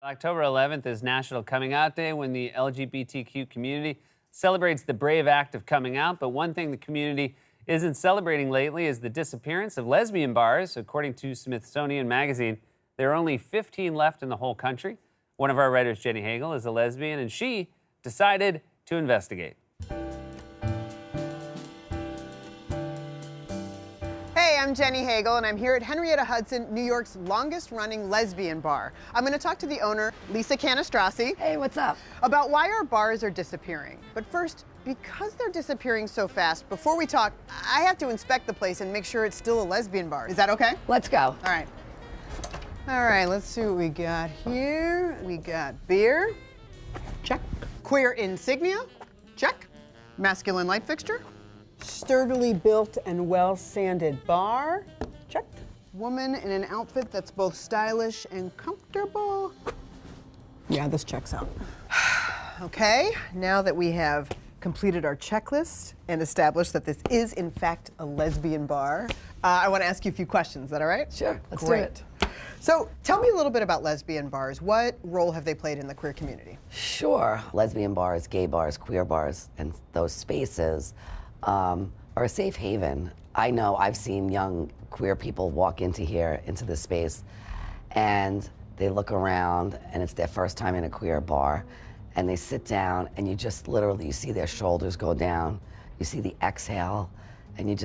October 11th is National Coming Out Day, when the LGBTQ community celebrates the brave act of coming out. But one thing the community isn't celebrating lately is the disappearance of lesbian bars. According to Smithsonian Magazine, there are only 15 left in the whole country. One of our writers, Jenny Hagel, is a lesbian, and she decided to investigate. Hey, I'm Jenny Hagel, and I'm here at Henrietta Hudson, New York's longest-running lesbian bar. I'm going to talk to the owner, Lisa Canastrassi. Hey, what's up? About why our bars are disappearing. But first, because they're disappearing so fast, before we talk, I have to inspect the place and make sure it's still a lesbian bar. Is that okay? Let's go. All right. All right, let's see what we got here. We got beer. Check. Queer insignia. Check. Masculine light fixture. Sturdily built and well-sanded bar. Checked. Woman in an outfit that's both stylish and comfortable. Yeah, this checks out. Okay, now that we have completed our checklist and established that this is, in fact, a lesbian bar, I want to ask you a few questions. Is that all right? Sure, let's do Great. it. So tell me a little bit about lesbian bars. What role have they played in the queer community? Sure. Lesbian bars, gay bars, queer bars, and those spaces are a safe haven. I know I've seen young queer people walk into here, into this space, and they look around and it's their first time in a queer bar, and they sit down and you just literally, you see their shoulders go down, you see the exhale, and you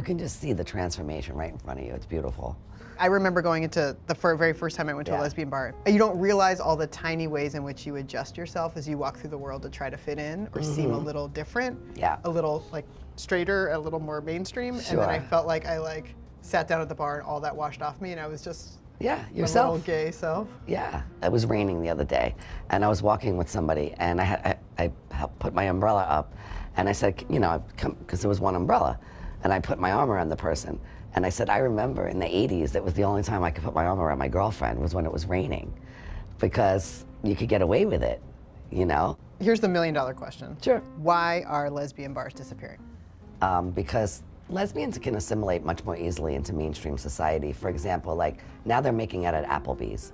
can just see the transformation right in front of you. It's beautiful. I remember going into the very first time I went to a lesbian bar. You don't realize all the tiny ways in which you adjust yourself as you walk through the world to try to fit in or seem a little different. Yeah. A little like straighter, a little more mainstream. Sure. And then I felt like I sat down at the bar and all that washed off me and I was just yourself. my little gay self. Yeah, it was raining the other day, and I was walking with somebody, and I helped put my umbrella up, and I said, you know, because there was one umbrella, and I put my arm around the person, and I said, I remember in the 80s, it was the only time I could put my arm around my girlfriend was when it was raining, because you could get away with it, you know? Here's the million-dollar question. Sure. Why are lesbian bars disappearing? Because lesbians can assimilate much more easily into mainstream society. For example, like now they're making out at Applebee's.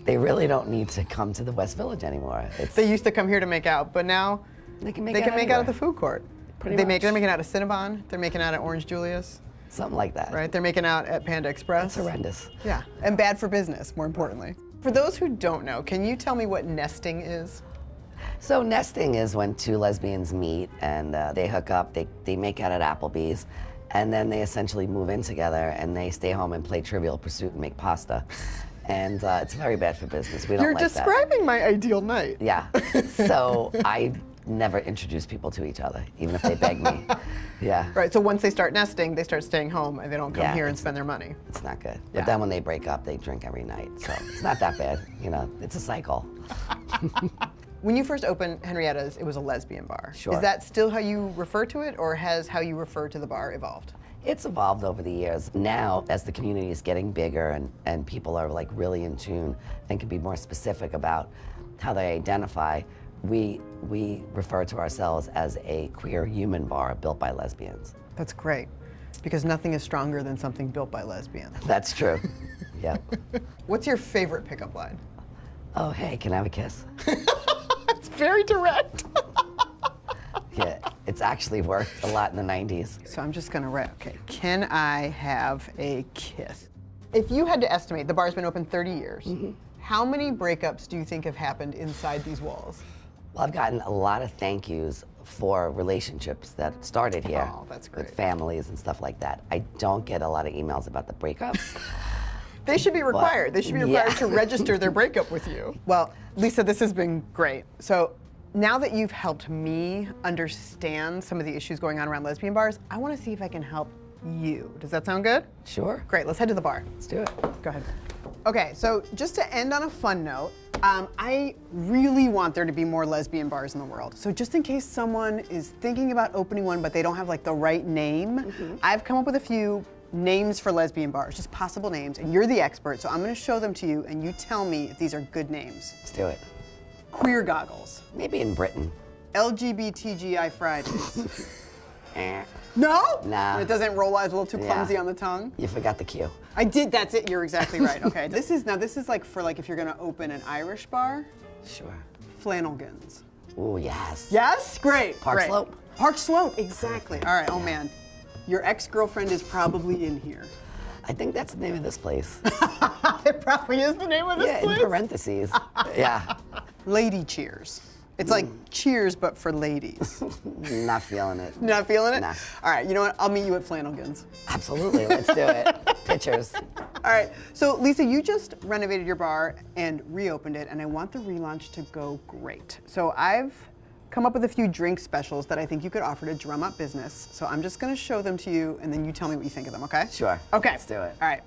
They really don't need to come to the West Village anymore. They used to come here to make out, but now they can make out at the food court. Pretty much. much. They're making out at Cinnabon. They're making out at Orange Julius. Something like that. Right, they're making out at Panda Express. It's horrendous. Yeah, and bad for business, more importantly. For those who don't know, can you tell me what nesting is? So nesting is when two lesbians meet and they hook up, they make out at Applebee's, and then they essentially move in together and they stay home and play Trivial Pursuit and make pasta. And it's very bad for business. We don't You're like that. You're describing my ideal night. Yeah, so I never introduce people to each other, even if they beg me. Yeah. Right, so once they start nesting, they start staying home and they don't come here and spend their money. It's not good. Yeah. But then when they break up, they drink every night. So it's not that bad, you know, it's a cycle. When you first opened Henrietta's, it was a lesbian bar. Sure. Is that still how you refer to it, or has how you refer to the bar evolved? It's evolved over the years. Now, as the community is getting bigger and people are like really in tune and can be more specific about how they identify, we refer to ourselves as a queer human bar built by lesbians. That's great, because nothing is stronger than something built by lesbians. That's true. Yeah. What's your favorite pickup line? Oh, hey, can I have a kiss? It's very direct. Yeah, it's actually worked a lot in the 90s. So I'm just gonna write, okay, can I have a kiss? If you had to estimate, the bar's been open 30 years, how many breakups do you think have happened inside these walls? Well, I've gotten a lot of thank yous for relationships that started here. Oh, that's great. With families and stuff like that. I don't get a lot of emails about the breakups. They should be required. They should be required to register their breakup with you. Well, Lisa, this has been great. So now that you've helped me understand some of the issues going on around lesbian bars, I want to see if I can help you. Does that sound good? Sure. Great, let's head to the bar. Let's do it. Go ahead. Okay, so just to end on a fun note, I really want there to be more lesbian bars in the world. So just in case someone is thinking about opening one, but they don't have like the right name, I've come up with a few names for lesbian bars, just possible names, and you're the expert, so I'm gonna show them to you, and you tell me if these are good names. Let's do it. Queer Goggles. Maybe in Britain. LGBTGI Fridays. No? Nah. It doesn't roll out, it's a little too Yeah. clumsy on the tongue? You forgot the cue. I did, that's it, you're exactly right. Okay, this is like for like if you're gonna open an Irish bar, Sure. Flannelgans. Oh, yes. Yes? Great. Park great. Slope? Park Slope, exactly. All right, oh man. Your ex-girlfriend is probably in here. I think that's the name of this place. It probably is the name of this Yeah, in place. parentheses. Yeah. Lady Cheers. It's like Cheers, but for ladies. Not feeling it. Not feeling it? Nah. All right, you know what? I'll meet you at Flannelgans. Absolutely. Let's do it. Pictures. All right, so Lisa, you just renovated your bar and reopened it, and I want the relaunch to go great. So I've come up with a few drink specials that I think you could offer to drum up business. So I'm just gonna show them to you, and then you tell me what you think of them, okay? Sure. Okay. Let's do it. All right.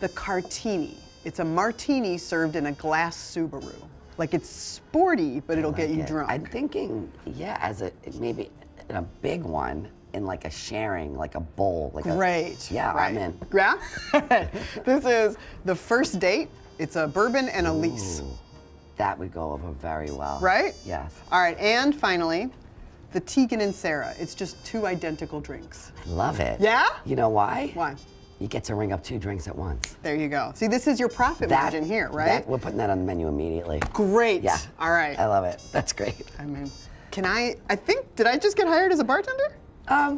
The Cartini. It's a martini served in a glass Subaru. Like it's sporty, but it'll get you Yeah, drunk. I'm thinking, yeah, as a maybe in a big one, in like a sharing, like a bowl, like Great. Yeah, right. I'm in. Yeah? This is the first date. It's a bourbon and a lease. Ooh, that would go over very well. Right? Yes. All right, and finally, the Tegan and Sarah. It's just two identical drinks. Love it. Yeah? You know why? Why? You get to ring up 2 drinks at once. There you go. See, this is your profit margin here, right? We're putting that on the menu immediately. Great. Yeah. All right. I love it. That's great. I mean, did I just get hired as a bartender?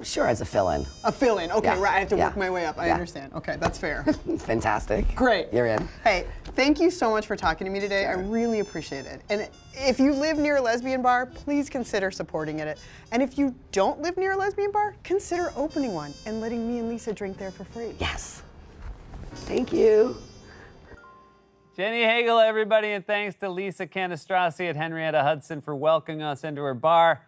Sure, as a fill-in. A fill-in. Okay, Yeah, right. I have to yeah, work my way up. I yeah. understand. Okay, that's fair. Fantastic. Great. You're in. Hey, thank you so much for talking to me today. I really appreciate it. And if you live near a lesbian bar, please consider supporting it. And if you don't live near a lesbian bar, consider opening one and letting me and Lisa drink there for free. Yes. Thank you. Jenny Hagel, everybody, and thanks to Lisa Canestrasi at Henrietta Hudson for welcoming us into her bar.